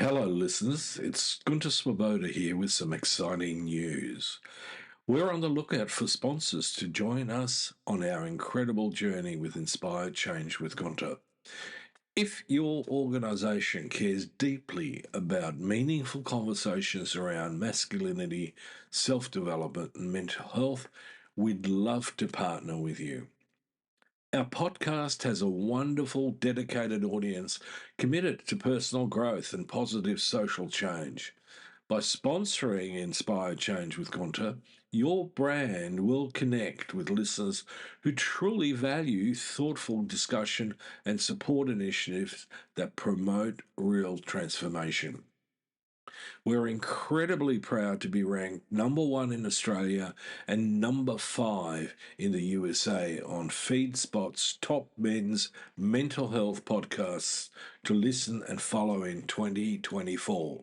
Hello, listeners. It's Gunter here with some exciting news. We're on the lookout for sponsors to join us on our incredible journey with Inspired Change with Gunter. If your organisation cares deeply about meaningful conversations around masculinity, self development, and mental health, we'd love to partner with you. Our podcast has a wonderful, dedicated audience committed to personal growth and positive social change. By sponsoring Inspired Change with Gunter, your brand will connect with listeners who truly value thoughtful discussion and support initiatives that promote real transformation. We're incredibly proud to be ranked number one in Australia and number 5 in the USA on FeedSpot's top men's mental health podcasts to listen and follow in 2024.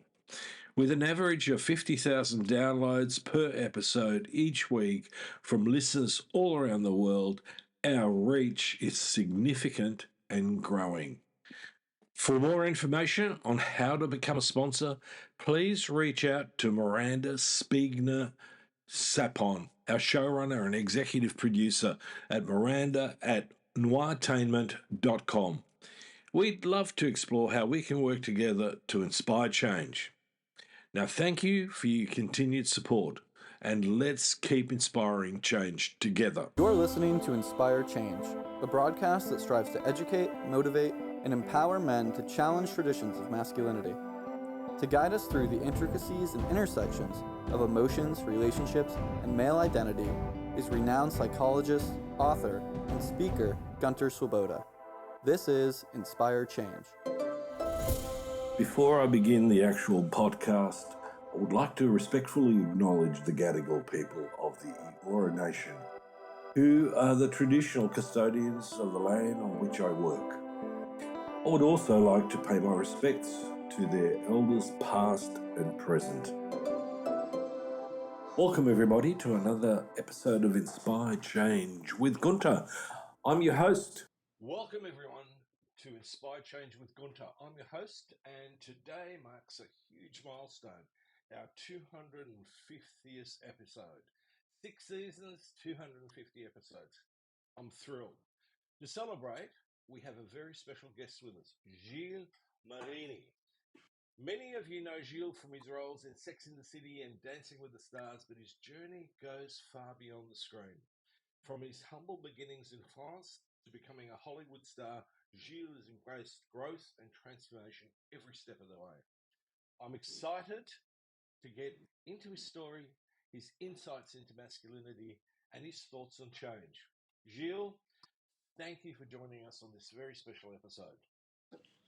With an average of 50,000 downloads per episode each week from listeners all around the world, our reach is significant and growing. For more information on how to become a sponsor, please reach out to Miranda Spigener-Sapon, our showrunner and executive producer at miranda@noirtainment.com. We'd love to explore how we can work together to inspire change. Now, thank you for your continued support, and let's keep inspiring change together. You're listening to Inspire Change, a broadcast that strives to educate, motivate, and empower men to challenge traditions of masculinity. To guide us through the intricacies and intersections of emotions, relationships, and male identity is renowned psychologist, author, and speaker Gunter Swoboda. This is Inspire Change. Before I begin the actual podcast, I would like to respectfully acknowledge the Gadigal people of the Eora Nation, who are the traditional custodians of the land on which I work. I would also like to pay my respects to their elders past and present. Welcome everybody to another episode of Inspired Change with Gunter. I'm your host. Welcome everyone to Inspired Change with Gunter. I'm your host, and today marks a huge milestone, our 250th episode. 6 seasons, 250 episodes. I'm thrilled. To celebrate, we have a very special guest with us, Gilles Marini. Many of you know Gilles from his roles in Sex and the City and Dancing with the Stars, but his journey goes far beyond the screen. From his humble beginnings in France to becoming a Hollywood star, Gilles has embraced growth and transformation every step of the way. I'm excited to get into his story, his insights into masculinity, and his thoughts on change. Gilles, thank you for joining us on this very special episode.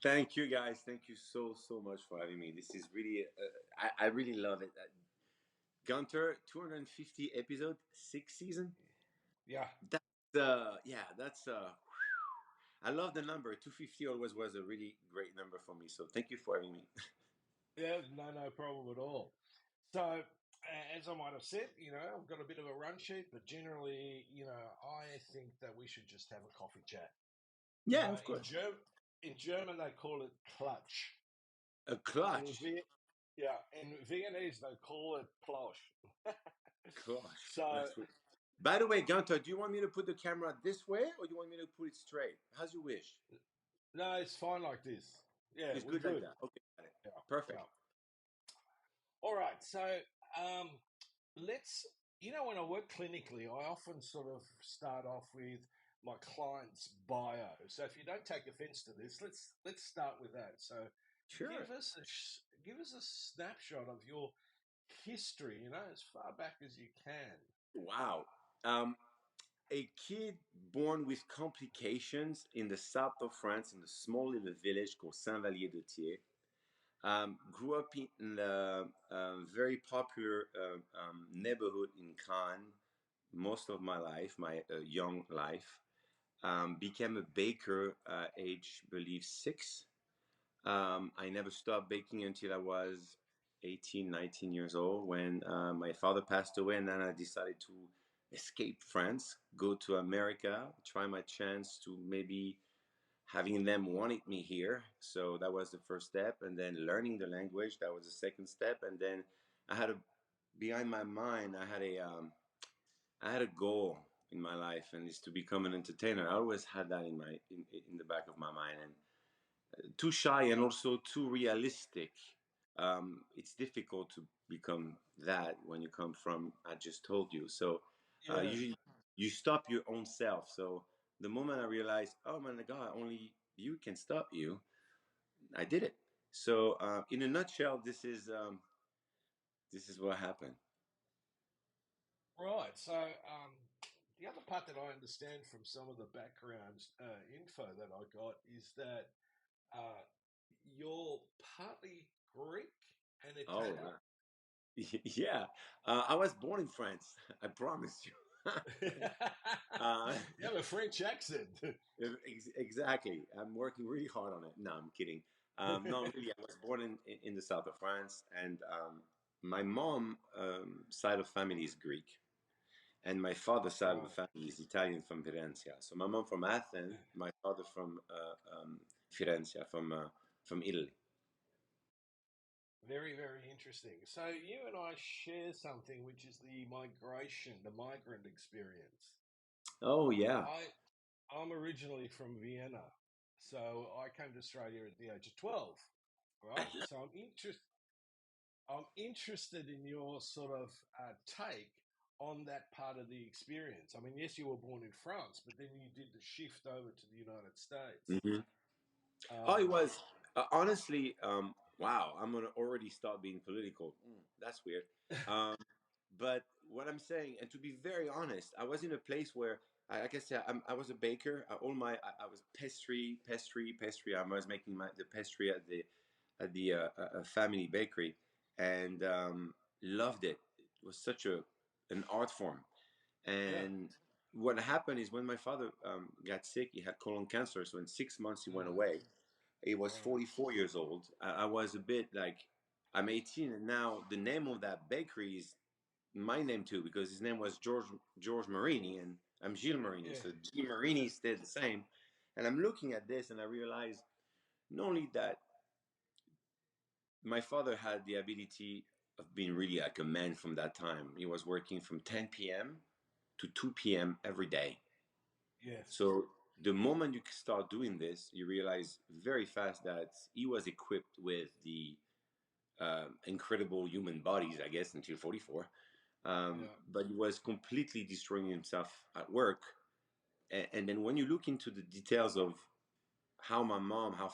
Thank you, guys. Thank you so much for having me. This is really, I really love it. Gunter, 250 episode, 6 season. Yeah. That's I love the number. 250 always was a really great number for me. So thank you for having me. Yeah, no problem at all. So, as I might have said, I've got a bit of a run sheet, but generally, I think that we should just have a coffee chat. Yeah, of course. In German, they call it Klatsch. A clutch. In Viennese, they call it Plausch. Gosh. So, by the way, Gunter, do you want me to put the camera this way or do you want me to put it straight? How's you wish? no, it's fine like this. Yeah, It's we're good like that. Okay, got it. Yeah, Perfect. yeah. All right, so let's. When I work clinically, I often sort of start off with my client's bio. So if you don't take offense to this, let's start with that. So Sure. give us a snapshot of your history. As far back as you can. Wow. A kid born with complications in the south of France, in a small little village called Saint-Vallier-de-Thiers. Grew up in a very popular neighborhood in Cannes most of my life, my young life. Became a baker age, believe, 6. I never stopped baking until I was 18, 19 years old when my father passed away, and then I decided to escape France, go to America, try my chance to maybe having them wanted me here. So that was the first step. And then learning the language, that was the second step. And then I had a, behind my mind, I had a goal in my life, and it's to become an entertainer. I always had that in the back of my mind, and too shy and also too realistic. It's difficult to become that when you come from, I just told you. So Yeah. usually you stop your own self. So the moment I realized, oh my God, only you can stop you, I did it. So in a nutshell, this is what happened. Right. So the other part that I understand from some of the background info that I got is that uh, you're partly Greek and Oh Italian. yeah, I was born in France. I promise you. uh, You have a French accent. exactly. I'm working really hard on it. No, I'm kidding. No, really, I was born in the south of France, and my mom side of family is Greek, and my father's side of the Right. family is Italian from Firenze. So my mom from Athens, my father from Firenze, from Italy. Very, very interesting. So you and I share something, which is the migration, the migrant experience. Oh yeah. I'm originally from Vienna, so I came to Australia at the age of 12. Right. So I'm interested in your sort of take on that part of the experience. I mean, yes, you were born in France, but then you did the shift over to the United States. Mhm. Oh, it Um, was honestly. Wow, I'm gonna already start being political. That's weird. Um, but what I'm saying, and to be very honest, I was in a place where, like I said, I was a baker. I was pastry. I was making the pastry at the family bakery, and loved it. It was such an art form. yeah. And what happened is when my father got sick, he had colon cancer. So in 6 months, he went Mm, away. He was right. 44 years old. I was a bit like, I'm 18, and now the name of that bakery is my name too, because his name was George Marini, and I'm Gilles Marini. Yeah. So Gilles Marini stayed the same. And I'm looking at this, and I realize not only that my father had the ability of being really like a man from that time. He was working from 10 p.m. to 2 p.m. every day. Yes. So the moment you start doing this, you realize very fast that he was equipped with the incredible human bodies, I guess, until 44. Yeah. But he was completely destroying himself at work. And then when you look into the details of how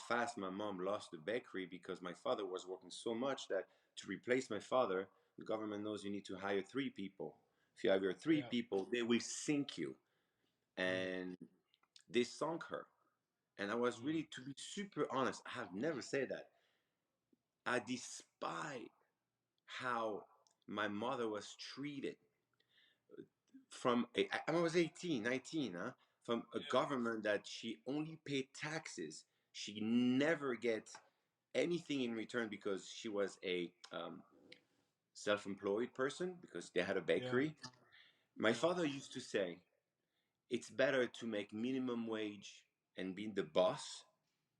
fast my mom lost the bakery because my father was working so much that to replace my father, the government knows you need to hire 3 people. If you hire three Yeah. people, they will sink you. Mm, And they sunk her. And I was mm, really, to be super honest, I have never said that. I despise how my mother was treated I was 18, 19, huh? From a yeah. government that she only paid taxes. She never get anything in return because she was a self-employed person because they had a Yeah. bakery. My Yeah. father used to say, it's better to make minimum wage and be the boss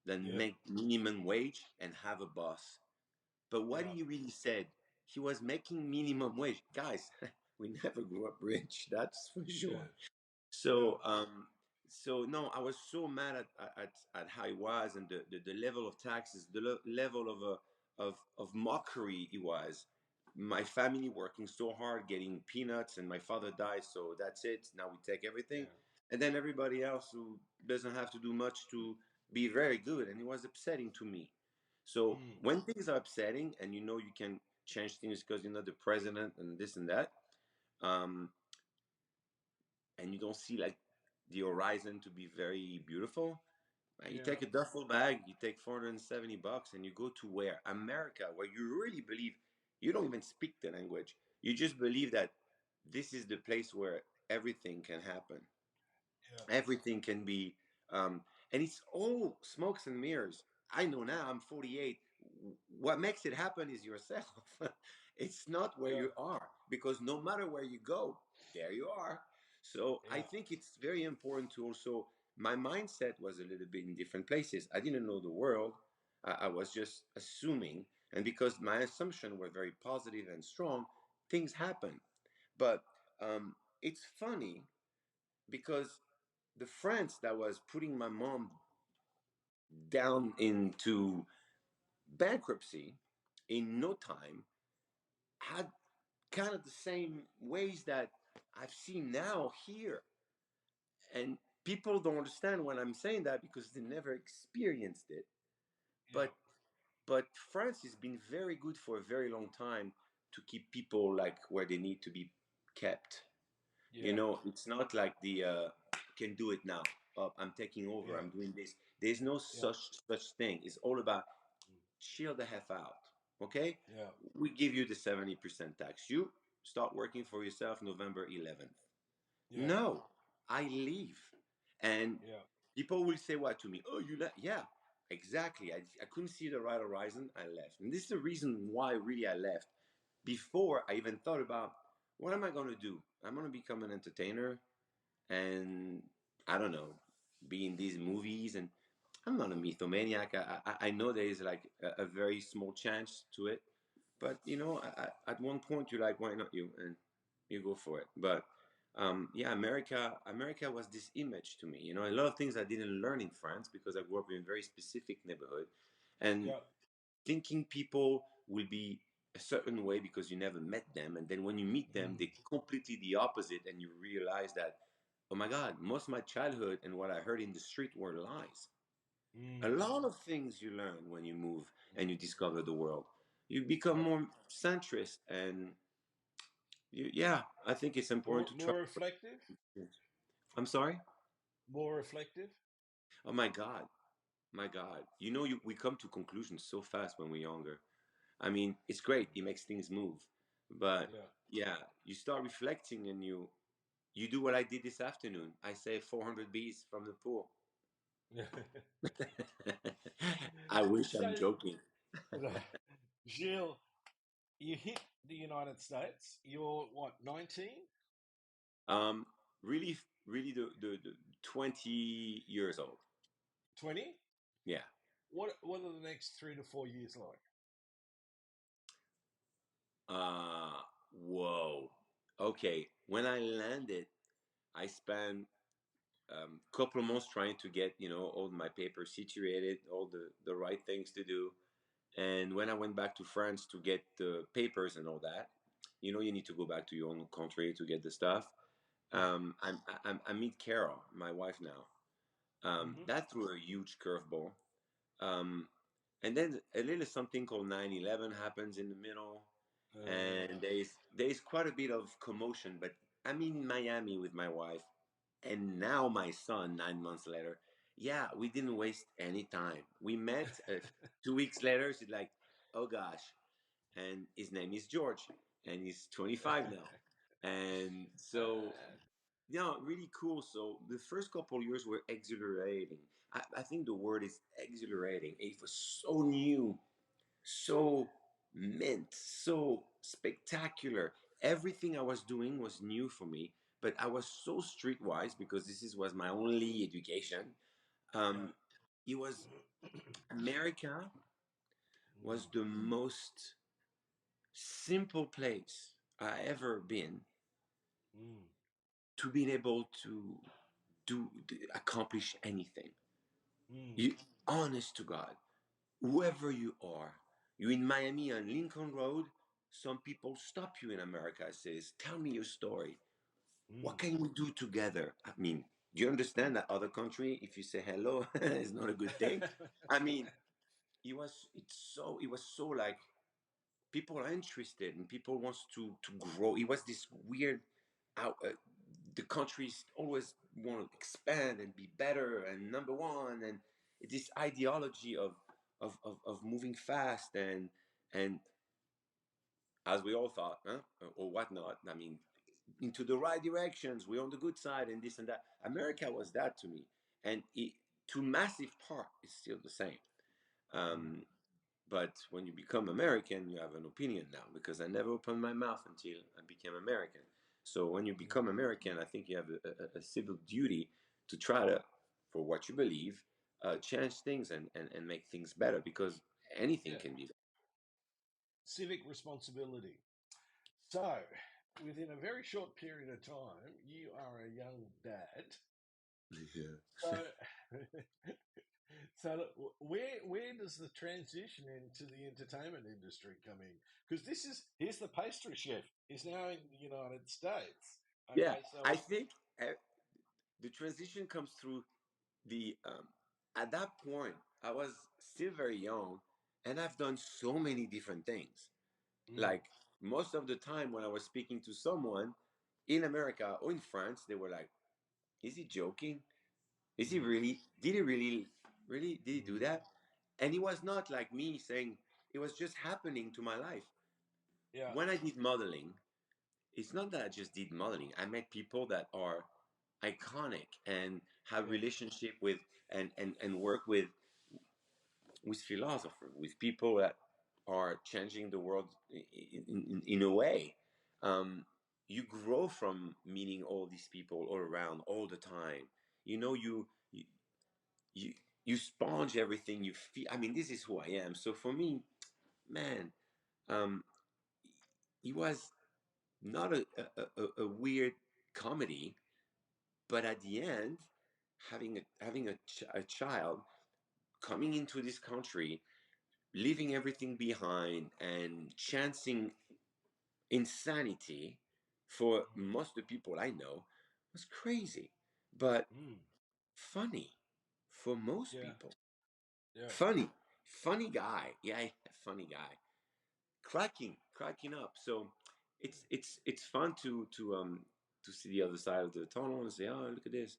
than Yeah. make minimum wage and have a boss. But what Yeah. he really said, he was making minimum wage. Guys, we never grew up rich, that's for Yeah. sure. Yeah. So, so no, I was so mad at how it was and the level of taxes, the level of of mockery it was. My family working so hard, getting peanuts, and my father died, so that's it. Now we take everything, Yeah. and then everybody else who doesn't have to do much to be very good, and it was upsetting to me. So Mm, when things are upsetting, and you know you can change things because you're not the president and this and that, um, and you don't see like the horizon to be very beautiful, you yeah. take a duffel bag, you take $470, and you go to where? America, where you really believe you don't even speak the language. You just believe that this is the place where everything can happen. Yeah. Everything can be, um, and it's all smokes and mirrors. I know now, I'm 48. What makes it happen is yourself. It's not where Yeah. you are, because no matter where you go, there you are. So I Yeah. think it's very important to also my mindset was a little bit in different places. I didn't know the world. I was just assuming, and because my assumptions were very positive and strong, things happen. But it's funny because the France that was putting my mom down into bankruptcy in no time had kind of the same ways that I've seen now here. And people don't understand when I'm saying that because they never experienced it. Yeah. But but France has been very good for a very long time to keep people like where they need to be kept. You Yeah. know, it's not like the can do it now. Oh, I'm taking over. Yeah. I'm doing this. There's no Yeah. such thing. It's all about chill the F out. Okay, Yeah. we give you the 70% tax. You start working for yourself November 11th. Yeah. No, I leave. And Yeah. people will say what to me? Oh, you left? Yeah, exactly. I couldn't see the right horizon. I left. And this is the reason why really I left. Before I even thought about what am I going to do? I'm going to become an entertainer and I don't know, be in these movies. And I'm not a mythomaniac. I know there is like a very small chance to it. But you know, at one point you're like, why not you? And you go for it. But yeah, America was this image to me. You know, a lot of things I didn't learn in France because I grew up in a very specific neighborhood, and Yeah. thinking people will be a certain way because you never met them, and then when you meet them, Mm. they're completely the opposite, and you realize that, oh my God, most of my childhood and what I heard in the street were lies. A Mm. lot of things you learn when you move and Mm. you discover the world. You become Yep. more centrist, and yeah, I think it's important to try. More reflective. I'm sorry. More reflective. Oh my God, my God. You know, we come to conclusions so fast when we're younger. I mean, it's great. It makes things move, but Yeah. yeah, you start reflecting and you do what I did this afternoon. I saved 400 bees from the pool. Yeah. I wish So, I'm joking. Gilles, you hit the United States. You're what, 19? Um, really, really, the 20 years old. 20? Yeah. What are the next 3 to 4 years like? Uh, whoa. Okay. When I landed, I spent couple of months trying to get all my papers situated, all the right things to do. And when I went back to France to get the papers and all that, you need to go back to your own country to get the stuff. Yeah. I meet Carole, my wife now. Mm-hmm. That threw a huge curveball. Um, and then a little something called 9/11 happens in the middle, and there's quite a bit of commotion. But I'm in Miami with my wife, and now my son 9 months later. Yeah, we didn't waste any time. We met 2 weeks later. She's like, "Oh gosh," and his name is George, and he's 25 now, and so really cool. So the first couple of years were exhilarating. I think the word is exhilarating. It was so new, so mint, so spectacular. Everything I was doing was new for me, but I was so streetwise because was my only education. Yeah. Um, it was America was Mm. the most simple place I ever been Mm. to be able to do accomplish anything. Mm. You honest to God, whoever you are, you in Miami on Lincoln Road, some people stop you in America and says, tell me your story. What Mm. can we do together? I mean, do you understand that other country, if you say hello, is not a good thing? I mean, it was so like people are interested and people wants to grow. It was this weird out the countries always want to expand and be better and number one, and this ideology of moving fast and as we all thought, huh? Or whatnot. I mean, into the right directions. We're on the good side, and this and that. America was that to me, and to massive part, it's still the same. Mm. Um, but when you become American, you have an opinion now because I never opened my mouth until I became American. So when you Mm. become American, I think you have a civil duty to try to for what you believe, change things and make things better, because anything Yeah. can be Civic responsibility. So, within a very short period of time, you are a young dad. better. So, so where does the transition into the entertainment industry come in? Because here's the pastry chef. He's now in the United States. Yeah, Okay, so I think the transition comes through the at that point I was still very young, and I've done so many different things. mm, Like, most of the time when I was speaking to someone in America or in France, they were like, "Is he joking? Is he mm, really? Did he really did he do mm, that?" And it was not like me saying, it was just happening to my life. yeah, When I did modeling, it's not that I just did modeling. I met people that are iconic and have yeah, relationship with and work with philosophers, with people that are changing the world in a way. Um, you grow from meeting all these people all around all the time. You know, you you sponge everything you feel. I mean, this is who I am. So for me, man, um, it was not a weird comedy, but at the end, having a child, coming into this country, leaving everything behind and chancing insanity for mm, most of the people I know was crazy, but mm, funny for most yeah, people. yeah, Funny, funny guy. Yeah, funny guy. Cracking up. So it's fun to see the other side of the tunnel and say, oh, look at this,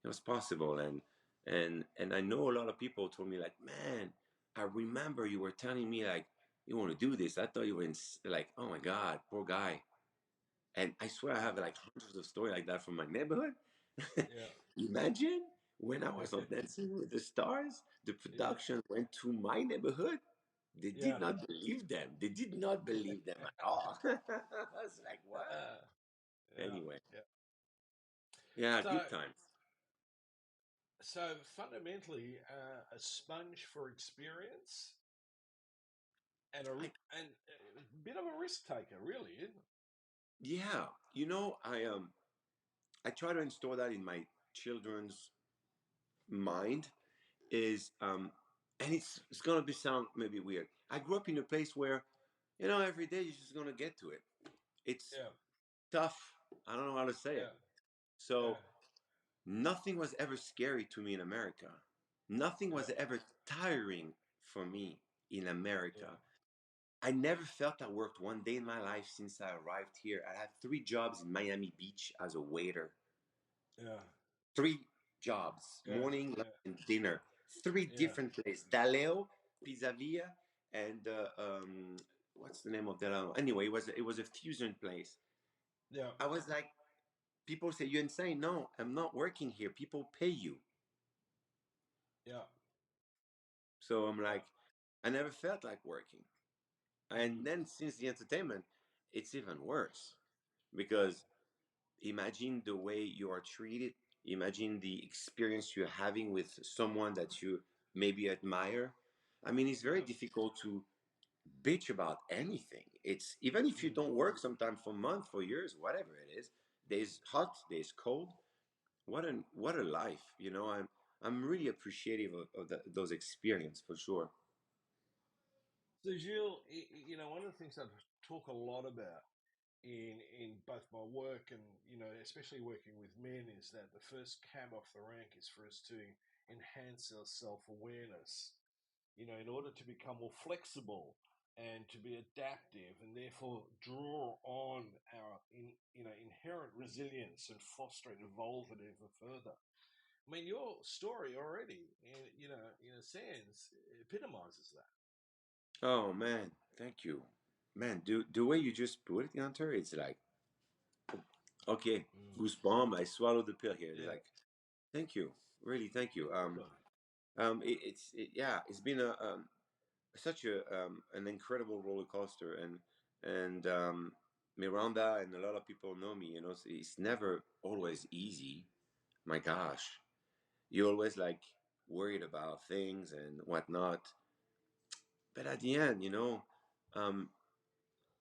it was possible. And I know a lot of people told me, like, man, I remember you were telling me, like, you want to do this. I thought you were like, oh my god, poor guy. And I swear I have like hundreds of stories like that from my neighborhood. yeah, Imagine when I was on Dancing with the Stars, the yeah, production went to my neighborhood. They did yeah, not believe them. They did not believe them at all. I was like, what? yeah, Anyway, yeah. yeah, So, good times. so fundamentally, a sponge for experience and I, a bit of a risk taker, really, isn't it? yeah, I try to install that in my children's mind, is and it's gonna be sound maybe weird. I grew up in a place where, every day you're just gonna get to it. It's Yeah, tough. I don't know how to say it. yeah, yeah, So nothing was ever scary to me in America. Nothing yeah, was ever tiring for me in America. yeah, I never felt I worked one day in my life since I arrived here. I had 3 jobs in Miami Beach as a waiter. yeah, 3 jobs, yeah, morning, lunch, yeah, and dinner. Three yeah, different places. Daleo, Pizzavia, and what's the name of that? Anyway, it was a fusion place. yeah, I was like, people say, you're insane. No, I'm not working here. People pay you. yeah, So I'm yeah. like, I never felt like working. And Mm, then since the entertainment, it's even worse, because imagine the way you are treated. Imagine the experience you're having with someone that you maybe admire. I mean, it's very yeah, difficult to bitch about anything. It's even if you mm. don't work sometimes for months, for years, whatever it is. There's hot, there's cold. What a life, I'm really appreciative of those experiences for sure. So, Gilles, one of the things I talk a lot about in both my work and especially working with men is that the first cab off the rank is for us to enhance our self-awareness, in order to become more flexible and to be adaptive and therefore draw on our inherent resilience and foster and evolve it even further. I mean, your story already, in a sense, epitomizes that. Oh man, thank you, man. The way you just put it, Gunter, it's like, okay, Mm. goosebump. I swallowed the pill here. It's Yeah, like, thank you, really, thank you. welcome. Yeah, it's been such an incredible roller coaster, and Miranda and a lot of people know me. It's never always easy. My gosh, you're always like worried about things and whatnot. But at the end, um,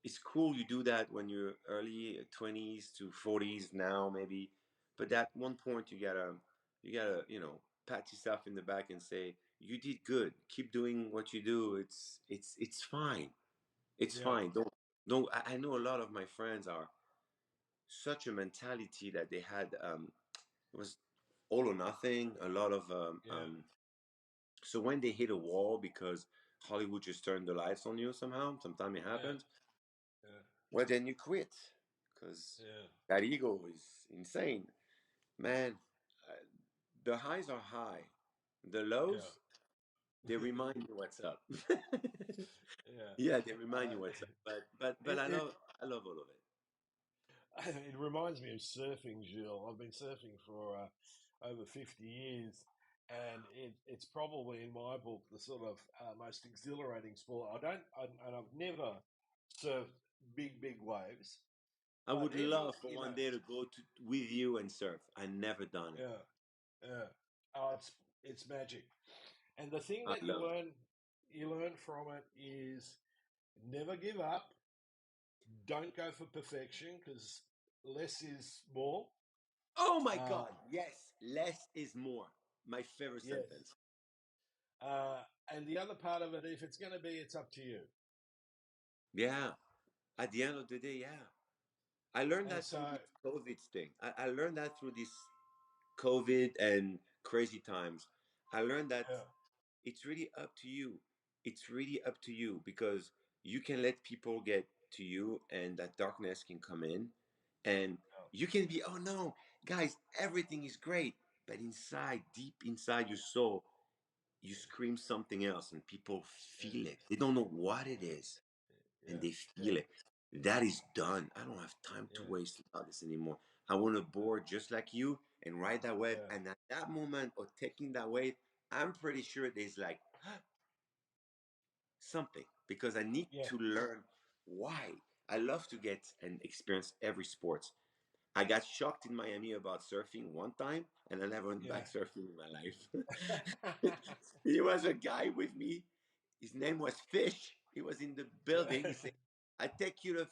it's cool you do that when you're early 20s to 40s now maybe, but at one point you gotta pat yourself in the back and say you did good, keep doing what you do. It's fine. It's Yeah, fine. Don't I know a lot of my friends are such a mentality that they had, it was all or nothing, a lot of yeah, so when they hit a wall because Hollywood just turned the lights on you somehow, sometime it yeah, happens. yeah, Well, then you quit because yeah, that ego is insane, man. uh, the highs are high, the lows, yeah, they remind you what's up. yeah. Yeah, they remind Uh, you what's up, but it, it I love all of it. it reminds me of surfing, Gilles. I've been surfing for over 50 years, and it's probably in my book the sort of most exhilarating sport. And I've never surfed big waves, I but would every love for one day to go to with you and surf. I never done it. yeah, yeah. Oh, it's magic. And the thing I that love it. you learn from it is never give up. Don't go for perfection because less is more. Oh my Um, God, yes, less is more. My favorite yes. sentence. And the other part of it, if it's going to be, it's up to you. Yeah, at the end of the day, yeah. I learned And that through so, this COVID thing. I learned that through this COVID and crazy times. I learned that yeah, it's really up to you. It's really up to you because you can let people get to you and that darkness can come in and you can be, oh no, guys, everything is great. But inside, deep inside your soul, you scream something else and people yeah, feel it. They don't know what it is and yeah, they yeah, feel it. That is done. I don't have time to yeah, waste about this anymore. I want to board just like you and ride that wave. yeah, And at that moment of taking that wave, I'm pretty sure there's like something because I need yeah, to learn why. I love to get and experience every sport. I got shocked in Miami about surfing one time, and I never went yeah, back surfing in my life. He was a guy with me. His name was Fish. He was in the building. He yeah, said, I take you to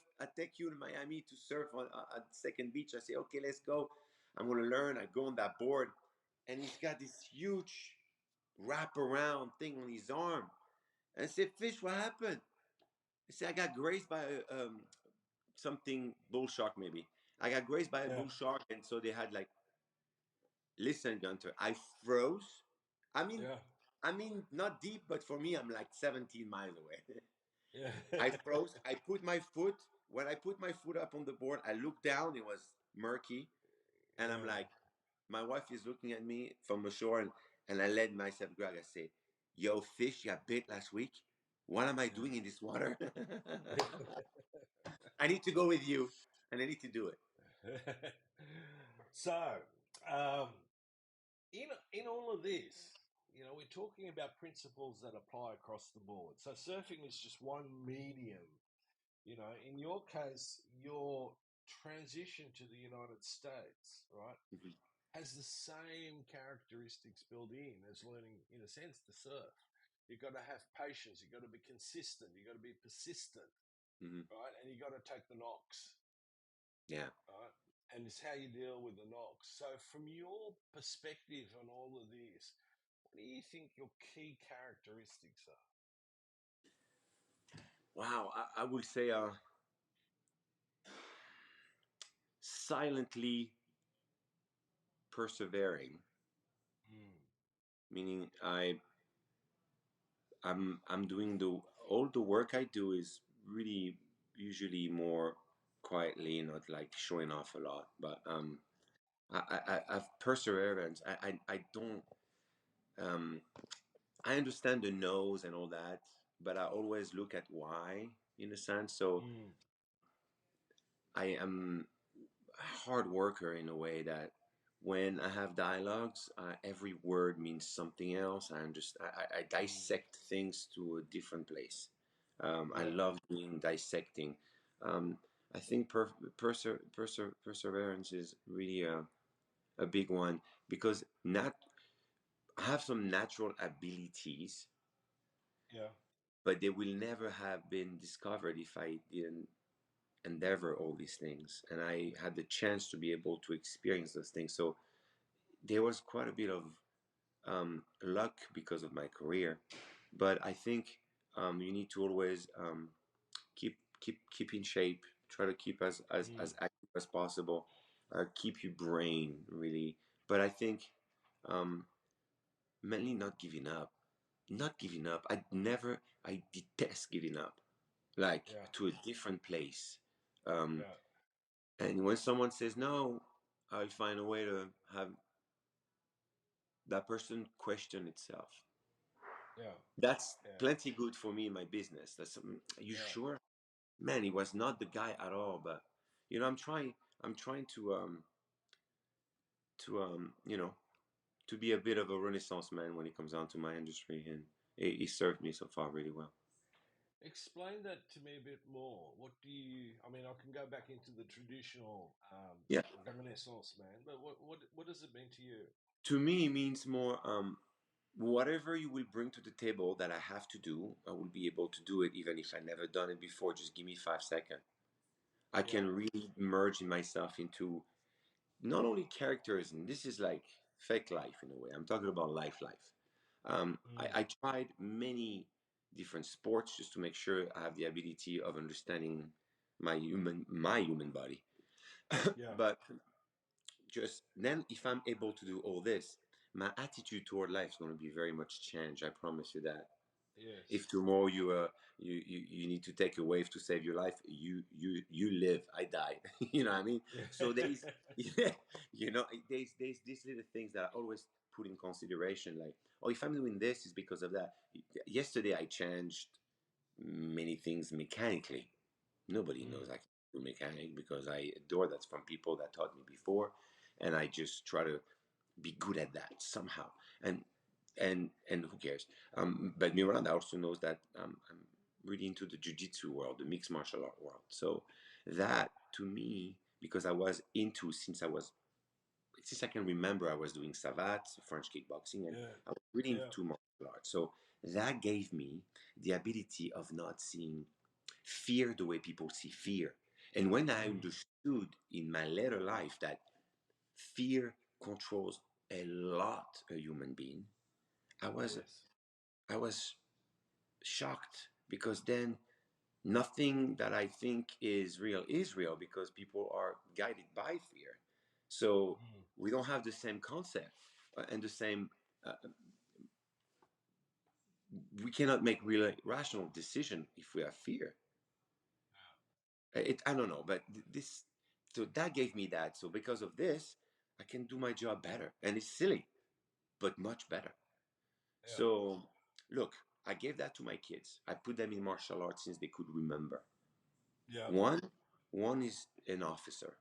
Miami to surf on at Second Beach." I say, "Okay, let's go. I'm gonna learn." I go on that board, and he's got this huge wraparound thing on his arm. And I said, "Fish, what happened?" He said, "I got grazed by something bull shark, maybe. I got grazed by a yeah, bull shark, and so they had like, listen, Gunter, I froze. I mean, yeah, I mean, not deep, but for me, I'm like 17 miles away. yeah, I froze. I put my foot, when I put my foot up on the board, I looked down, it was murky. And I'm yeah, like, my wife is looking at me from the shore, and I let myself go. I say, yo, Fish, you got bit last week. What am I doing in this water? I need to go with you, and I need to do it. yeah. So, um, in all of this, we're talking about principles that apply across the board. So surfing is just one medium. In your case, your transition to the United States, right, Mhm, has the same characteristics built in as learning, in a sense, to surf. You've got to have patience. You've got to be consistent. You've got to be persistent, mhm. right? And you've got to take the knocks, Yeah. right? And it's how you deal with the knocks. So, from your perspective on all of this, what do you think your key characteristics are? Wow. I would say silently persevering, Mm, meaning I'm doing the all the work I do is really usually more quietly, not like showing off a lot. But I've perseverance. I don't um I understand the no's and all that, but I always look at why in a sense. So mm, I am a hard worker in a way that when I have dialogues, every word means something else. I mm, dissect things to a different place. I yeah, love doing dissecting. Um, I think perseverance is really a big one because not. I have some natural abilities, Yeah. but they will never have been discovered if I didn't endeavor all these things. And I had the chance to be able to experience those things. So there was quite a bit of luck because of my career. But I think you need to always keep in shape. Try to keep as active as possible. Keep your brain really. But I think um, mainly not giving up. Not giving up. I detest giving up. Like Yeah. to a different place. Um, Yeah. and when someone says no, I'll find a way to have that person question itself. Yeah. That's Yeah. plenty good for me in my business. Are you Yeah. sure? Man, he was not the guy at all. But I'm trying to to be a bit of a renaissance man when it comes down to my industry, and it served me so far really well. Explain that to me a bit more. What do you? I mean, I can go back into the traditional Yeah, Renaissance man, but what does it mean to you? to me it means more whatever you will bring to the table that I have to do, I will be able to do it even if I never done it before. Just give me 5 seconds. I Yeah. can really merge myself into not only characters, and this is like fake life in a way. I'm talking about life. I tried many different sports just to make sure I have the ability of understanding my human body. Yeah. But just then, if I'm able to do all this, my attitude toward life is going to be very much changed. I promise you that. Yes. If tomorrow you need to take a wave to save your life, you live, I die. You know what I mean? Yeah. So there's yeah, there's these little things that I always put in consideration, like, oh, if I'm doing this, it's because of that. Yesterday I changed many things mechanically. Nobody knows I can do mechanic because I adore that from people that taught me before, and I just try to be good at that somehow. And who cares? But Miranda also knows that I'm really into the jiu-jitsu world, the mixed martial art world. So that to me, because I was into since I can remember, I was doing savate, French kickboxing, and Yeah. I was really Yeah. into martial arts. So that gave me the ability of not seeing fear the way people see fear. And when I understood in my later life that fear controls a lot a human being, I was Yes. I was shocked, because then nothing that I think is real because people are guided by fear. So we don't have the same concept and the same. Uh, we cannot make real rational decision if we have fear. I don't know, but this. So that gave me that. So because of this, I can do my job better, and it's silly, but much better. Yeah. So, look, I gave that to my kids. I put them in martial arts since they could remember. Yeah. One, one is an officer,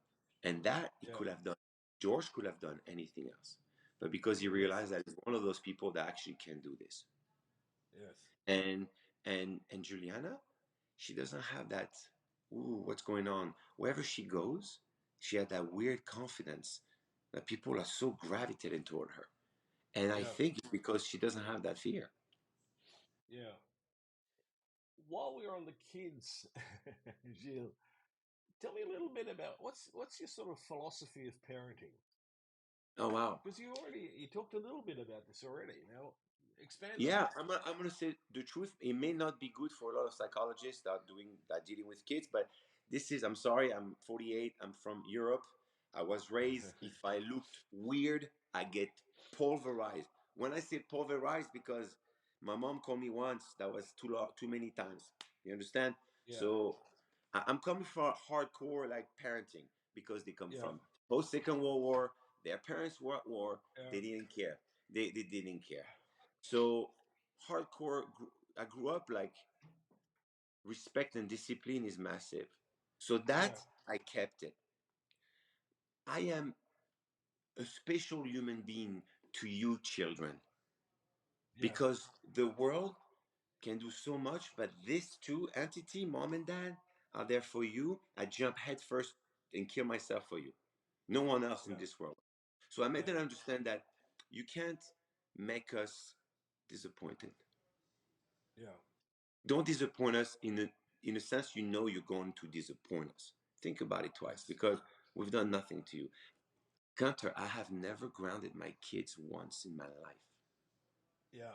and that he Yeah. could have done. George could have done anything else, but because he Yes. realized that he's one of those people that actually can do this. Yes. And and Juliana, she doesn't have that. Ooh, what's going on? Wherever she goes, she had that weird confidence that people are so gravitated toward her. And I Yeah. think it's because she doesn't have that fear. Yeah. While we're on the kids, Gilles, tell me a little bit about what's your sort of philosophy of parenting? Oh wow. Because you talked a little bit about this already. Now expand on Yeah, that. I'm gonna say the truth. It may not be good for a lot of psychologists that dealing with kids, but this is. I'm sorry. I'm 48. I'm from Europe. I was raised. If I looked weird, I get pulverized. When I say pulverized, because my mom called me once. That was too many times. You understand? Yeah. So I'm coming from hardcore like parenting because they come Yeah. from post Second World War. Their parents were at war. Yeah. They didn't care. They didn't care. So hardcore. I grew up like respect and discipline is massive. So Yeah. that I kept it. I am a special human being to you, children, Yeah. because the world can do so much, but these two entity, mom and dad, are there for you. I jump head first and kill myself for you. No one else in Yeah. this world. So I made Yeah. them understand that you can't make us disappointed. Yeah. Don't disappoint us in a sense you know you're going to disappoint us. Think about it twice Yes. because we've done nothing to you. Gunter, I have never grounded my kids once in my life. Yeah.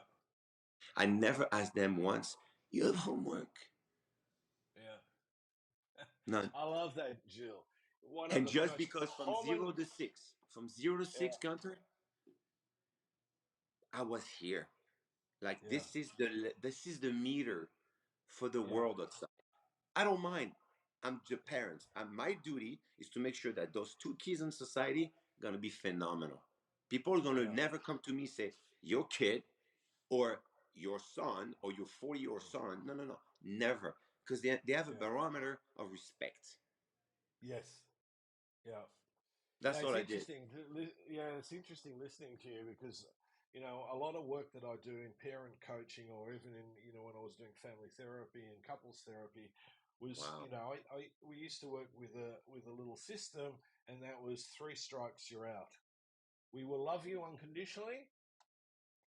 I never asked them once, you have homework. Yeah. None. I love that, Gilles. One of And the just most because common. from zero to Yeah. six, Gunter, I was here. Like Yeah. this is the meter for the Yeah. world outside. I don't mind. I'm the parents. And my duty is to make sure that those two kids in society are gonna be phenomenal. People are gonna Yeah. never come to me and say, your kid or your son or your 40-year-old son. No, no, no. Never. Because they have a Yeah. barometer of respect. Yes. Yeah. No, That's all it's I did. interesting. Yeah, it's interesting listening to you because a lot of work that I do in parent coaching, or even in when I was doing family therapy and couples therapy, was Wow. we used to work with a little system, and that was 3 strikes, you're out. We will love you unconditionally.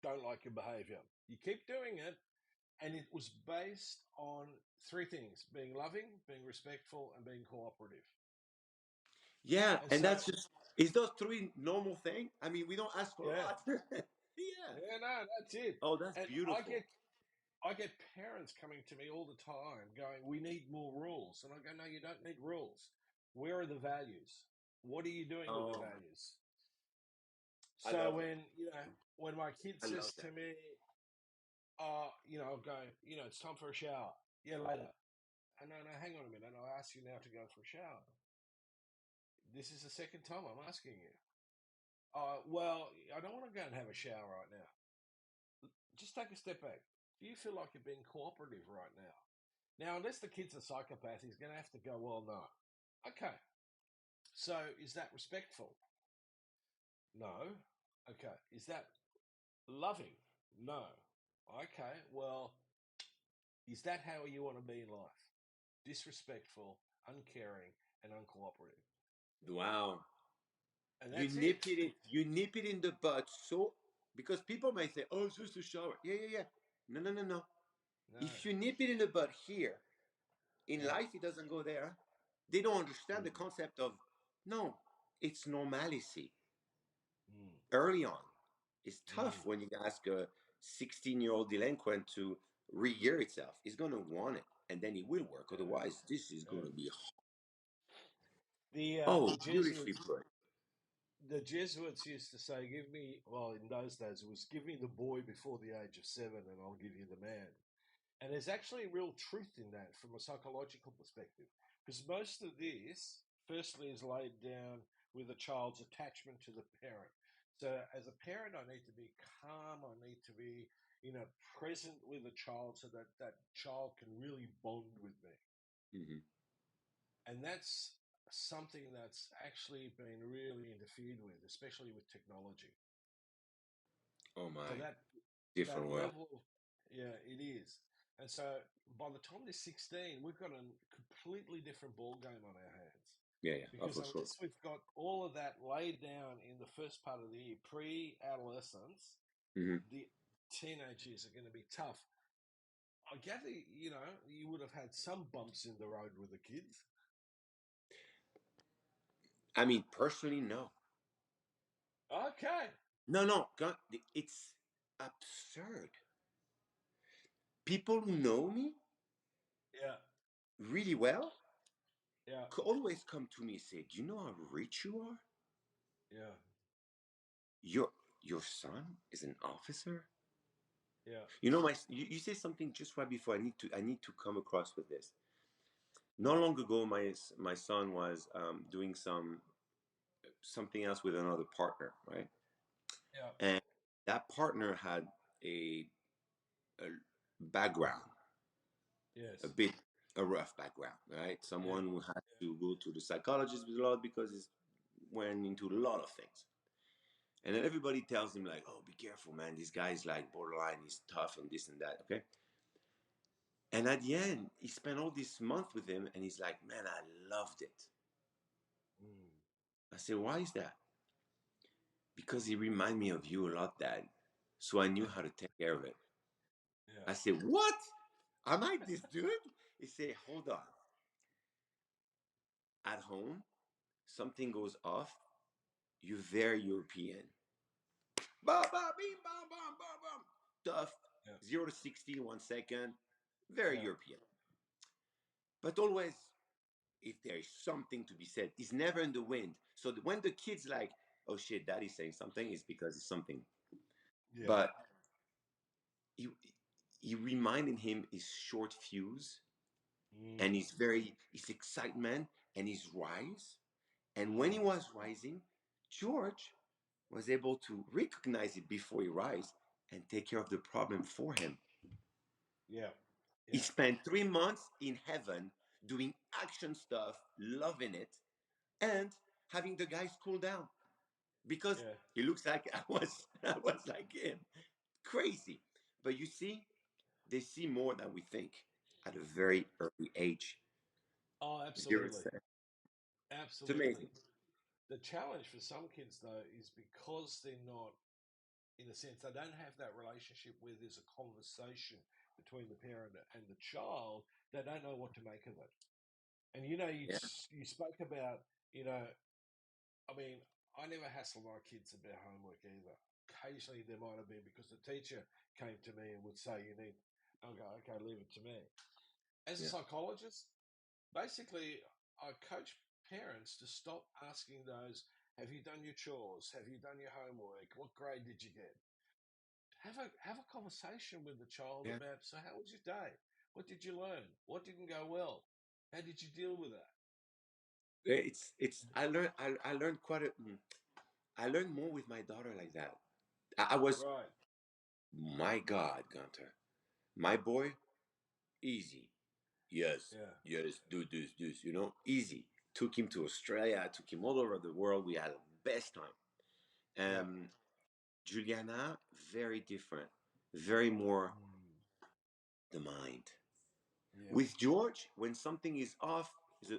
Don't like your behavior. You keep doing it, and it was based on 3 things: being loving, being respectful, and being cooperative. Yeah, And and so, that's just is those three normal thing? I mean, we don't ask for a yeah, lot. Yeah. yeah, no, that's it. Oh, that's And beautiful. I get parents coming to me all the time going, "We need more rules," and I go, "No, you don't need rules. Where are the values? What are you doing with the Oh, values?" I So love that. when my kid I love says that. to me, I'm going, it's time for a shower. Yeah, later. And no, no, hang on a minute. I ask you now to go for a shower. This is the second time I'm asking you. Well, I don't want to go and have a shower right now. Just take a step back. Do you feel like you're being cooperative right now? Now, unless the kid's a psychopath, he's going to have to go, well, no. Okay. So is that respectful? No. Okay. Is that loving? No. Okay. Well, is that how you want to be in life? Disrespectful, uncaring, and uncooperative. Wow. And that's it. You nip it in the bud so because people might say, "Oh, it's just a shower." Yeah, yeah, yeah. No, no, no, no. No. If you nip it in the bud here, in Yeah. life it doesn't go there. They don't understand the Mm, concept of no, it's normalcy. mm, Early on. It's tough mm. when you ask a 16-year-old delinquent to re-gear itself. It's gonna want it, and then it will work. Yeah. Otherwise, this is Yeah. gonna be The uh, oh the beautifully Jesuits put. the Jesuits used to say, "Give me." Well, in those days, it was "Give me the boy before the age of 7, and I'll give you the man." And there's actually real truth in that from a psychological perspective, because most of this, firstly, is laid down with a child's attachment to the parent. So, as a parent, I need to be calm. I need to be, present with a child so that that child can really bond with me. Mm-hmm. And that's something that's actually been really interfered with, especially with technology. Oh So my, that different world. level of, yeah, it is. And so by the time they're 16, we've got a completely different ball game on our hands. Yeah, yeah, oh, Because for sure. unless we've got all of that laid down in the first part of the year, pre-adolescence, Mm-hmm. the teenage years are going to be tough. I gather, you would have had some bumps in the road with the kids. I mean, personally, no, Okay. no, no. It's absurd. People who know me Yeah. really well Yeah. always come to me and say, "Do you know how rich you are? Yeah. Your your son is an officer." Yeah. You know, you say something just right before I need to come across with this. Not long ago, my son was doing something else with another partner, right? Yeah. And that partner had a, a background, a Yes. bit a rough background, right? Yeah. Someone who had to go to the psychologist a lot because he went into a lot of things. And then everybody tells him like, "Oh, be careful, man. This guy's like borderline. He's tough and this and that." Okay. And at the end, he spent all this month with him, and he's like, "Man, I loved it." Mm. I said, "Why is that?" Because he reminded me of you a lot, Dad. So I knew how to take care of it. Yeah. I said, what? Am I this dude? He said, hold on. At home, something goes off, you're very European. Bam, bam, bing, bam, bam, bam, bam. Tough. Yeah. 0 to 60 in 1 second. Very Yeah. European. But always, if there is something to be said, it's never in the wind. So when the kid's like, oh shit, daddy's saying something, it's because it's something. Yeah. But you reminding him his short fuse and his excitement and his rise. And when he was rising, George was able to recognize it before he rise and take care of the problem for him. Yeah. He Yeah. spent 3 months in heaven doing action stuff, loving it, and having the guys cool down because Yeah. he looks like I was like him, crazy. But you see, they see more than we think at a very early age. Oh, Zero absolutely. set. It's Absolutely. amazing. The challenge for some kids, though, is because they're not, in a sense, they don't have that relationship where there's a conversation between the parent and the child. They don't know what to make of it. And Yeah, you spoke about, I mean, I never hassle my kids about homework either. Occasionally, there might have been because the teacher came to me and would say, "You need." I'll go, "Okay, leave it to me." As a yeah. psychologist, basically, I coach parents to stop asking those, have you done your chores? Have you done your homework? What grade did you get? Have a conversation with the child Yeah. about, so how was your day? What did you learn? What didn't go well? How did you deal with that? It's I learned I learned more with my daughter like that. I was, Right. my God, Gunter. My boy, easy. Yes, Yeah. yes, do this, easy. Took him to Australia, took him all over the world. We had the best time. Yeah. Um, Juliana, very different, very more Mm. the mind. Yeah. With George, when something is off,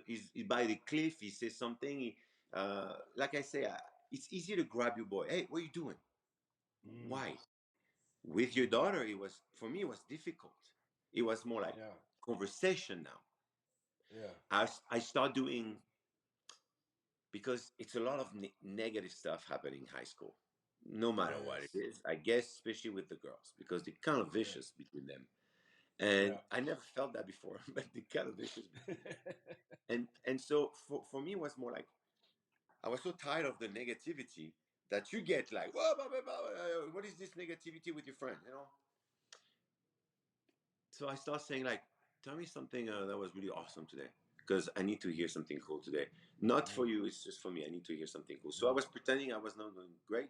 is by the cliff, he says something. Like I say, it's easy to grab your boy. Hey, what are you doing? Mm. Why? With your Mm. daughter, for me, it was difficult. It was more like Yeah. conversation now. Yeah. I start doing, because it's a lot of negative stuff happening in high school, no matter what it Yes. is. I guess especially with the girls because they're kind of Yeah. vicious between them, and Yeah. I never felt that before, but they're kind of vicious between them. And so for me, it was more like I was so tired of the negativity that you get like, whoa, blah, blah, blah, what is this negativity with your friend? So I start saying like, tell me something that was really awesome today because I need to hear something cool today. Not for Mm. you, it's just for me. I need to hear something cool. So I Mm. was pretending I was not doing great.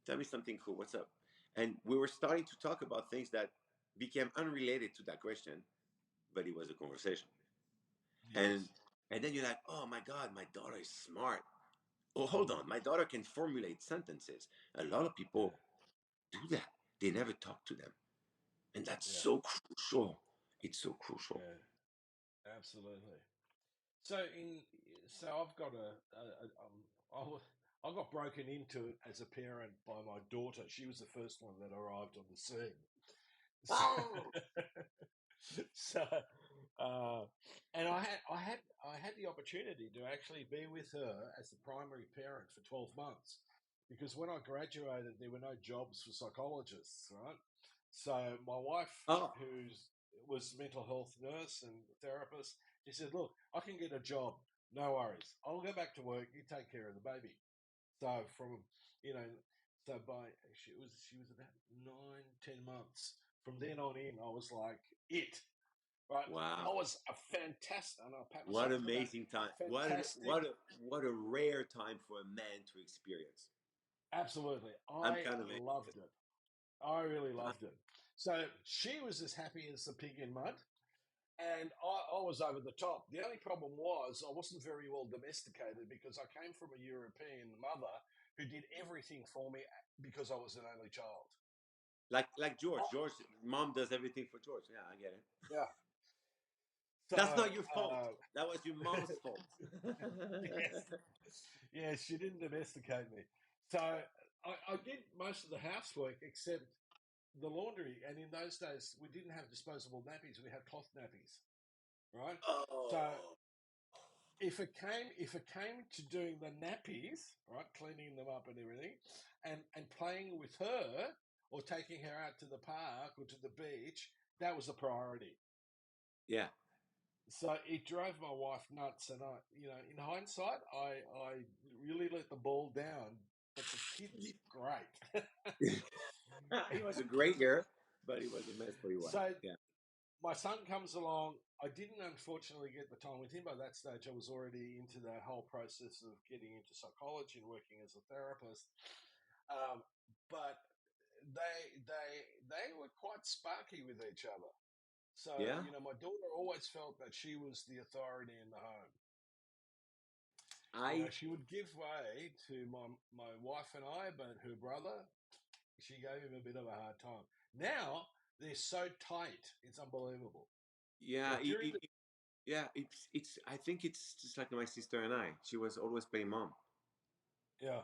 Tell me something cool. What's up? And we were starting to talk about things that became unrelated to that question, but it was a conversation. And Yes. and then you're like, oh my God, my daughter is smart. Oh, hold Mm. on, my daughter can formulate sentences. A lot of Yeah. people do that. They never talk to them, and that's Yeah. so crucial. It's so crucial. Yeah. Absolutely. So I've got I got broken into as a parent by my daughter. She was the first one that arrived on the scene. So, Oh, so uh, and I had the opportunity to actually be with her as the primary parent for 12 months because when I graduated there were no jobs for psychologists, right? So my wife, oh, who's was mental health nurse and therapist, she said, "Look, I can get a job. No worries. I'll go back to work. You take care of the baby." So from you know, so by she was about 9, 10 months. From then on in, I was like it. Right, I wow! was a fantastic, and I'll pat What myself on the back. amazing time! Fantastic, What a rare time for a man to experience. absolutely. I'm I kind of loved envious. it. I really Uh, loved it. So she was as happy as the pig in mud. And I was over the top. The only problem was I wasn't very well domesticated because I came from a European mother who did everything for me because I was an only child. like George. Oh, George, mom does everything for George. Yeah, I get it. yeah. That's So, not your fault. That was your mom's fault. yes, yes, she didn't domesticate me. So I did most of the housework except the laundry, and in those days we didn't have disposable nappies; we had cloth nappies, right? So Oh, if it came to doing the nappies, right, cleaning them up and everything, and playing with her or taking her out to the park or to the beach, that was a priority. yeah. So it drove my wife nuts, and in hindsight, I really let the ball down, but the kids, great. He was a great year, but he was a mess for your wife. So Yeah. my son comes along. I didn't unfortunately get the time with him. By that stage, I was already into that whole process of getting into psychology and working as a therapist. Um, but they were quite sparky with each other. So Yeah. my daughter always felt that she was the authority in the home. I She would give way to my wife and I, but her brother, she gave him a bit of a hard time. Now they're so tight, it's unbelievable. yeah, Like during the yeah, it's I think it's just like my sister and I. She was always playing mom. yeah,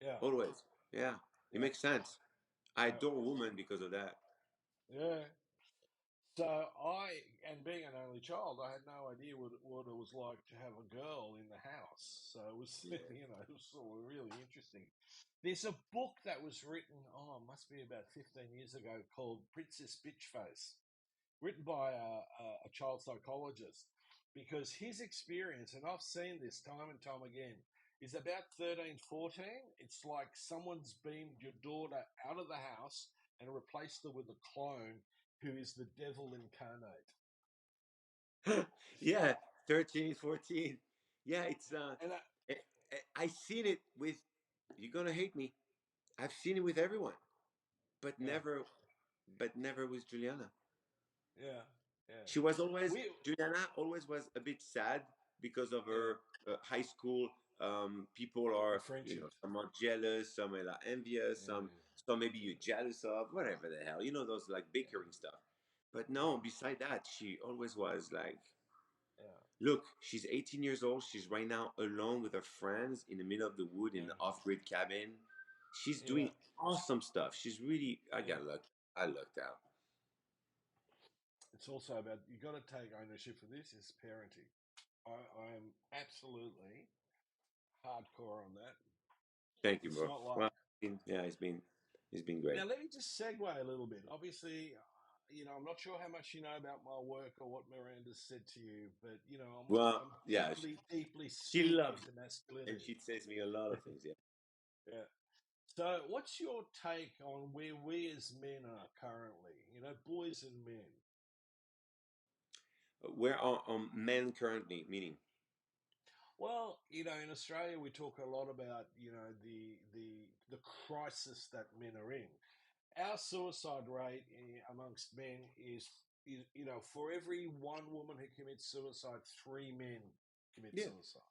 yeah, Always. Yeah. It yeah, makes sense. I yeah, adore women because of that. yeah. So and being an only child, I had no idea what it was like to have a girl in the house. So it was, Yeah. it was sort of really interesting. There's a book that was written, it must be about 15 years ago, called Princess Bitchface, written by a child psychologist, because his experience, and I've seen this time and time again, is about 13, 14. It's like someone's beamed your daughter out of the house and replaced her with a clone who is the devil incarnate. Yeah, 13, 14. Yeah, it's And I, I seen it with, you're gonna hate me. I've seen it with everyone, but yeah, never with Juliana. yeah, yeah. She was always, We, Juliana always was a bit sad because of yeah, her high school. People the are, friendships. some are jealous, some are like envious, Yeah, some maybe you're jealous of, whatever the hell, those like bickering stuff. But no, yeah, beside that, she always was like, yeah, look, she's 18 years old. She's right now alone with her friends in the middle of the wood in yeah, an off-grid cabin. She's yeah, doing awesome stuff. She's really, I yeah. got luck. I lucked out. It's also about you got to take ownership for this. Is parenting. I am absolutely hardcore on that. Thank you, It's bro. not like Well, yeah, it's been great. now. Let me just segue a little bit. Obviously, I'm not sure how much you know about my work or what Miranda said to you, but Well, I'm yeah, deeply, deeply she steeped loves into it, and masculinity. she says me a lot of things. Yeah, Yeah. So, what's your take on where we as men are currently? Boys and men. where are men currently? Meaning, Well, in Australia, we talk a lot about the crisis that men are in. Our suicide rate amongst men is for every one woman who commits suicide, three men commit yeah, suicide.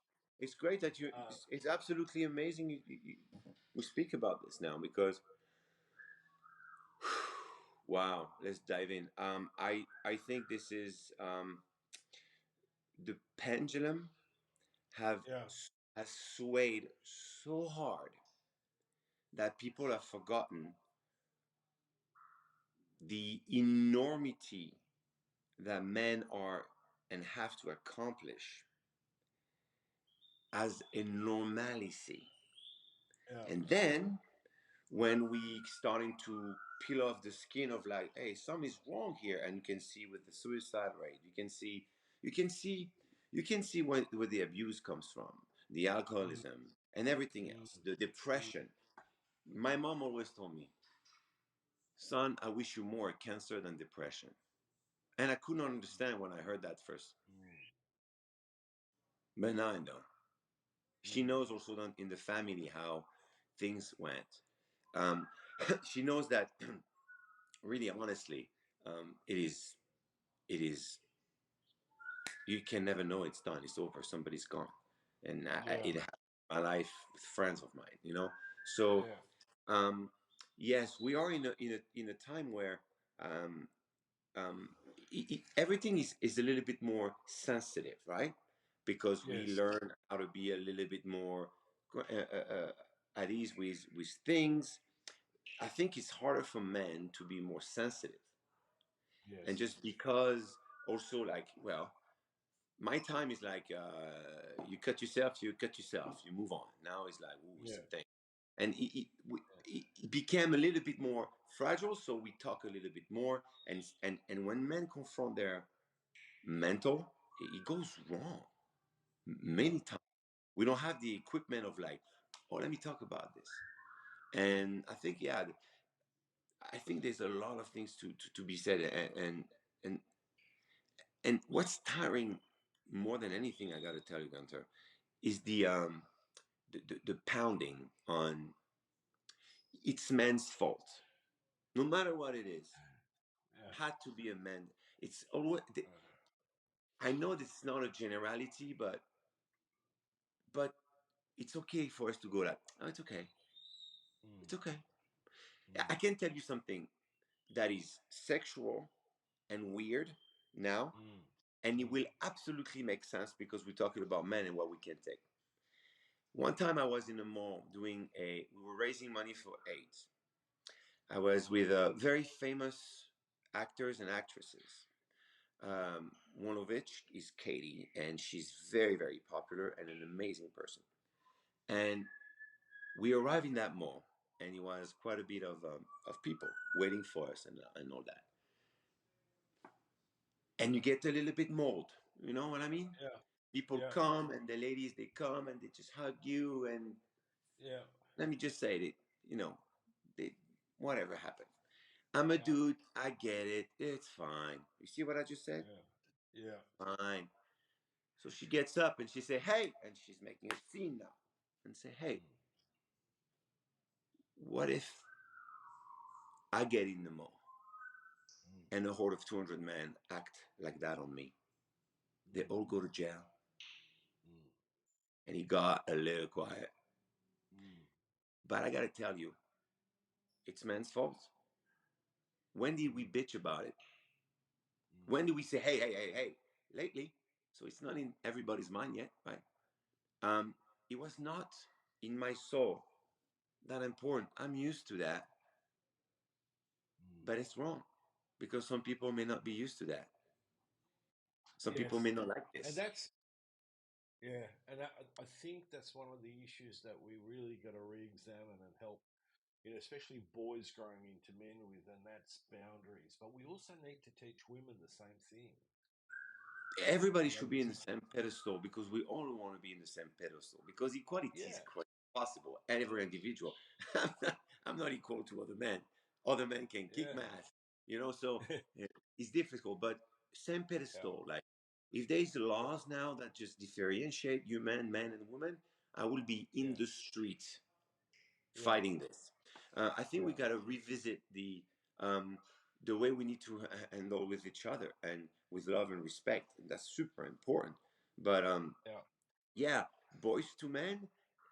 it's great that you. Uh, It's absolutely amazing. We speak about this now because wow, let's dive in. I think this is the pendulum have yeah, has swayed so hard that people have forgotten the enormity that men are and have to accomplish as a normalcy. yeah, And then when we starting to peel off the skin of like, hey, something's wrong here, and you can see with the suicide rate, you can see, you can see where the abuse comes from, the mm, alcoholism and everything mm, else, the mm, depression. My mom always told me, son, I wish you more cancer than depression. And I could not understand when I heard that first. mm, But now I know. She mm. knows also that in the family how things went. Um, she knows that really honestly, it is, you can never know it's done, it's over, somebody's gone. And Yeah, it happened in my life with friends of mine. So yeah, um, yes, we are in a time where um, um, everything is a little bit more sensitive, right? Because we yes, learn how to be a little bit more at ease with things. I think it's harder for men to be more sensitive. Yes. And just because also like, well, my time is like you cut yourself, you move on. Now it's like, ooh, it's Yeah. a thing. And it became a little bit more fragile, so we talk a little bit more. And when men confront their mental, it goes wrong many times. We don't have the equipment of like, oh, let me talk about this. And I think, yeah, I think there's a lot of things to be said. And and what's tiring more than anything, I got to tell you, Gunter, is the pounding on it's man's fault. No matter what it is, Yeah. had to be a man. It's always. I know this is not a generality, but it's okay for us to go like, oh, it's okay, Mm, it's okay. mm, I can tell you something that is sexual and weird now, mm, and it mm, will absolutely make sense because we're talking about men and what we can take. One time I was in a mall we were raising money for AIDS. I was with very famous actors and actresses. One of which is Katie, and she's very, very popular and an amazing person. And we arrived in that mall, and it was quite a bit of people waiting for us and all that. And you get a little bit mold, you know what I mean? yeah. People Yeah. come, and the ladies they come and they just hug you, and Yeah. let me just say that you know, they whatever happened. I'm a Yeah. dude. I get it. It's fine. You see what I just said? Yeah. Yeah. Fine. So she gets up and she say, "Hey," and she's making a scene now, and say, "Hey, Mm, what if I get in the mall mm, and a horde of 200 men act like that on me? They mm, all go to jail." mm, And he got a little quiet. mm, But I gotta tell you, it's men's fault. When did we mm, bitch about it? mm. When do we say, "Hey, hey, hey, hey"? Lately, so it's not in everybody's mind yet, right? Um, it was not in my soul that important. I'm used to that, Mm. but it's wrong because some people may not be used to that. Some people Yes. may not like And this. that's, yeah. And I think that's one of the issues that we really got to re examine and help, especially boys growing into men with, and that's boundaries. But we also need to teach women the same thing. Everybody You know, should be this in the is, same pedestal because we all want to be in the same pedestal because equality is yeah. quite possible. Every individual. I'm not equal to other men. Other men can kick Yeah. my ass, so yeah, it's difficult. But same Yeah. pedestal. Like if there's laws now that just differentiate human, man and woman, I will be in Yeah. the street Yeah. fighting this. I think we Yeah. got to revisit um, the way we need to handle with each other and with love and respect. And that's super important. But Yeah. yeah, boys to men,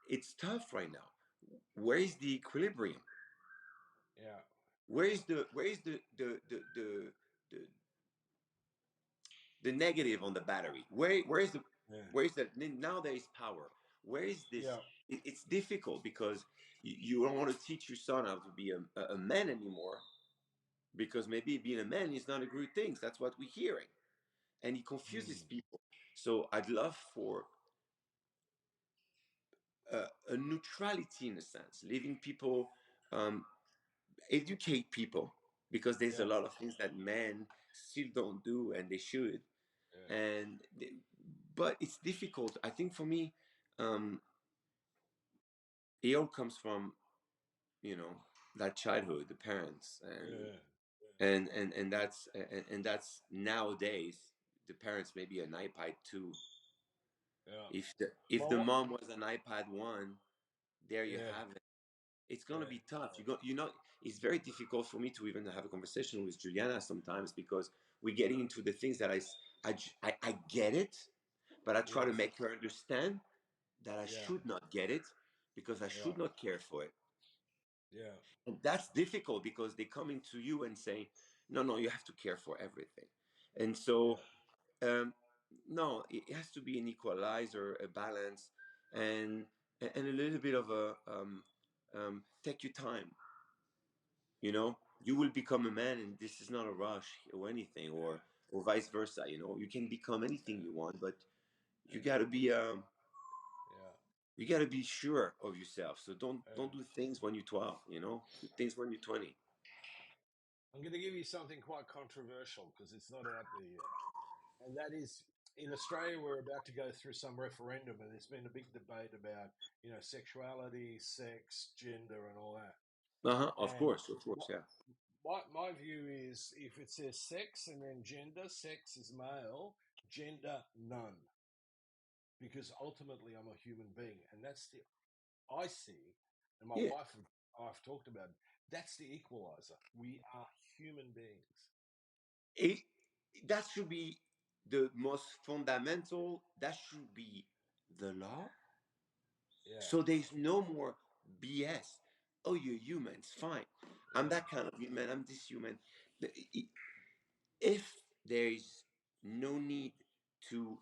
it's tough right now. Where is the equilibrium? Yeah. Where Yeah. is the negative on the battery? Yeah. Where is that? Now there is power. Where is this? Yeah. It's difficult because you don't want to teach your son how to be a man anymore because maybe being a man is not a good thing. That's what we're hearing, and it confuses Mm. people. So I'd love for a neutrality in a sense, leaving people, um, educate people because there's a Yeah. lot of things that men still don't do and they should. Yeah. And but it's difficult. I think for me, um, it all comes from you know that childhood, the parents, Yeah. and that's nowadays the parents maybe an iPad 2. Yeah. If the Well, what? mom was an iPad 1, there you Yeah. have it. It's gonna Yeah. be tough. It's very difficult for me to even have a conversation with Juliana sometimes because we're getting into the things that I get it, but I try to Yes. make her understand that I Yeah. should not get it because I Yeah. should not care for it. Yeah. And that's difficult because they come into you and say, no, no, you have to care for everything. And so, Yeah. um, no, it has to be an equalizer, a balance, and a little bit of a take your time. You know, you will become a man, and this is not a rush or anything, or vice versa. You know, you can become anything you want, but you got to be yeah, you got to be sure of yourself. So yeah. don't do things when you're 12. You know, do things when you're 20. I'm going to give you something quite controversial because it's not out there yet. And that is in Australia, we're about to go through some referendum, and there's been a big debate about, sexuality, sex, gender, and all that. Of And course, of course, what, yeah. my view is if it says sex and then gender, sex is male, gender none, because ultimately I'm a human being, and that's the I see, and my Yeah. wife and I've talked about it, that's the equalizer. We are human beings. It, that should be the most fundamental. That should be the law. Yeah, So there's no more BS. Oh, you're human. It's fine. I'm yeah, that kind of human. I'm this human. If there is no need to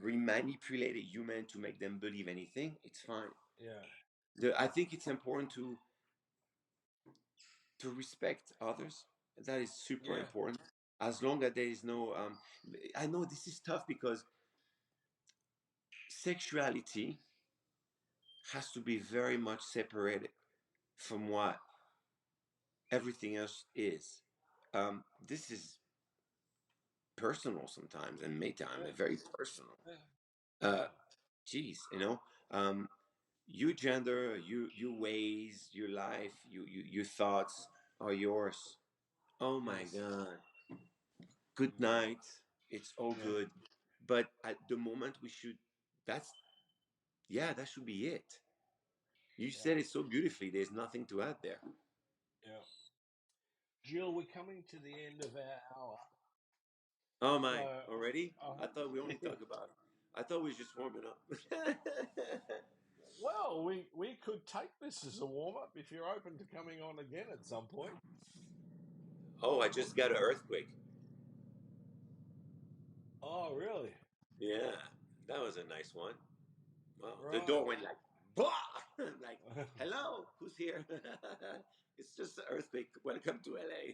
remanipulate a human to make them believe anything, it's fine. yeah, I think it's important to respect others. That is super yeah, important. As long as there is no, I know this is tough because sexuality has to be very much separated from what everything else is. This is personal sometimes, and many times yeah, very personal. yeah, Uh, yeah. Geez, um, your gender, your ways, your life, your thoughts are yours. Oh my Yes. God. Good Mm, night. It's all yeah, good. But at the moment, we should. That's yeah. That should be it. You yeah, said it so beautifully. There's nothing to add there. yeah. Jill, we're coming to the end of our hour. Oh my! So, Already? uh, I thought we only talk about. I thought we were just warming up. well, we could take this as a warm up if you're open to coming on again at some point. Oh, I just got an earthquake. Oh, really? Yeah, that was a nice one. Wow, the Right. door went like, bah! Like, hello, who's here? It's just an earthquake. Welcome to LA.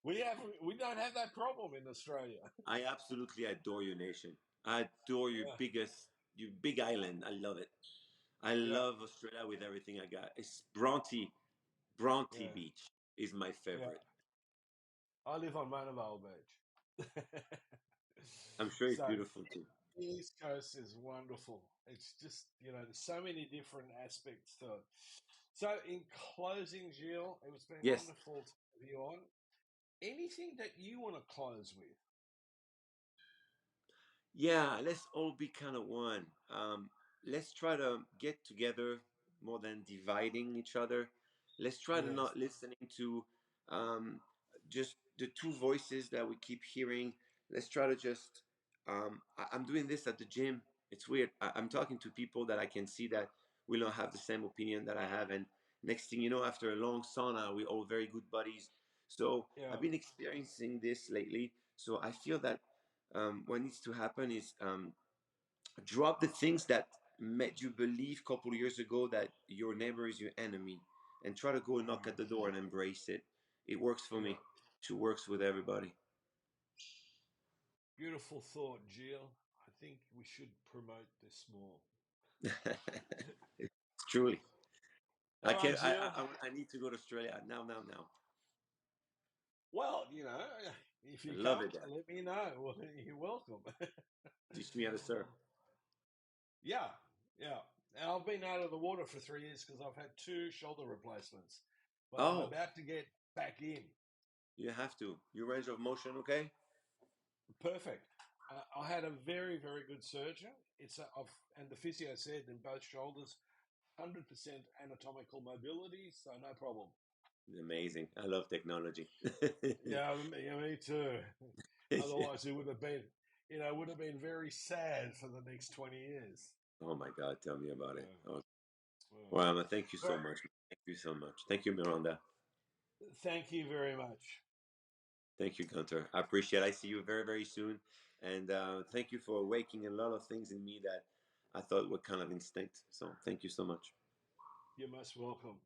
we don't have that problem in Australia. I absolutely adore your nation. I adore your Yeah, your big island. I love it. I yeah, love Australia with everything I got. It's Bronte yeah, Beach is my yeah. favorite. I live on Manavale Beach. I'm sure it's So beautiful too. the East Coast is wonderful. It's just, there's so many different aspects to it. So, in closing, Gilles, it's been Yes. wonderful to have you on. Anything that you want to close with? Yeah, let's all be kind of one. Let's try to get together more than dividing each other. Let's try to Yes. not listening to um, just the two voices that we keep hearing. Let's try to just. I'm doing this at the gym. It's weird. I'm talking to people that I can see that we don't have the same opinion that I have, and next thing you know, after a long sauna, we're all very good buddies. So Yeah. I've been experiencing this lately. So I feel that what needs to happen is drop the things that made you believe a couple of years ago that your neighbor is your enemy, and try to go knock at Mm, the door and embrace it. It works for me. yeah. It works with everybody. Beautiful thought, Gilles. I think we should promote this more. Truly, I All right, can. Gilles. I need to go to Australia now. Now. Now. Well, if I you love come, it there. let me know. Well, you're welcome. Teach me how to surf. Yeah, yeah. And I've been out of the water for 3 years because I've had two shoulder replacements, but I'm Oh, about to get back in. you have to. Your range of motion, okay? Perfect. I had a very, very good surgeon. And the physio said in both shoulders, 100% anatomical mobility, so no problem. Amazing. I love technology. Yeah, me too. Otherwise, it would have been very sad for the next 20 years. Oh my God, tell me about it. Uh, Oh, uh. well, thank you so But much. Thank you so much. Thank you, Miranda. thank you very much. Thank you, Gunter. I appreciate it. I see you very, very soon. And thank you for awakening a lot of things in me that I thought were kind of instinct. So thank you so much. You're most welcome.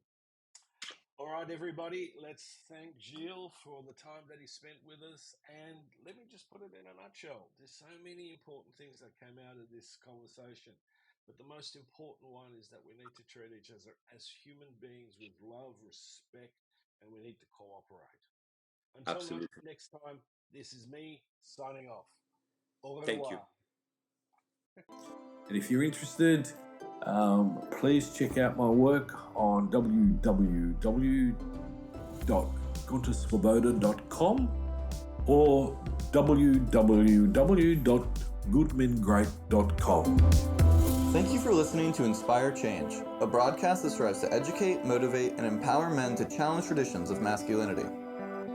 All right, everybody, let's thank Gilles for the time that he spent with us. And let me just put it in a nutshell. There's so many important things that came out of this conversation. But the most important one is that we need to treat each other as human beings with love, respect, and we need to cooperate. Until Absolutely. next time, this is me signing off. Au Thank you. revoir. And if you're interested, please check out my work on www.guntersvoboda.com or www.goodmengreat.com. Thank you for listening to Inspire Change, a broadcast that strives to educate, motivate, and empower men to challenge traditions of masculinity.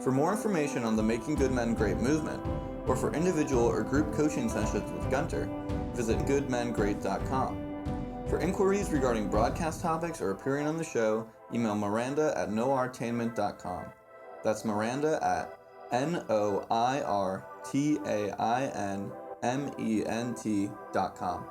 For more information on the Making Good Men Great movement, or for individual or group coaching sessions with Gunter, visit goodmengreat.com. For inquiries regarding broadcast topics or appearing on the show, email Miranda at noirtainment.com. That's Miranda at noirtainment.com.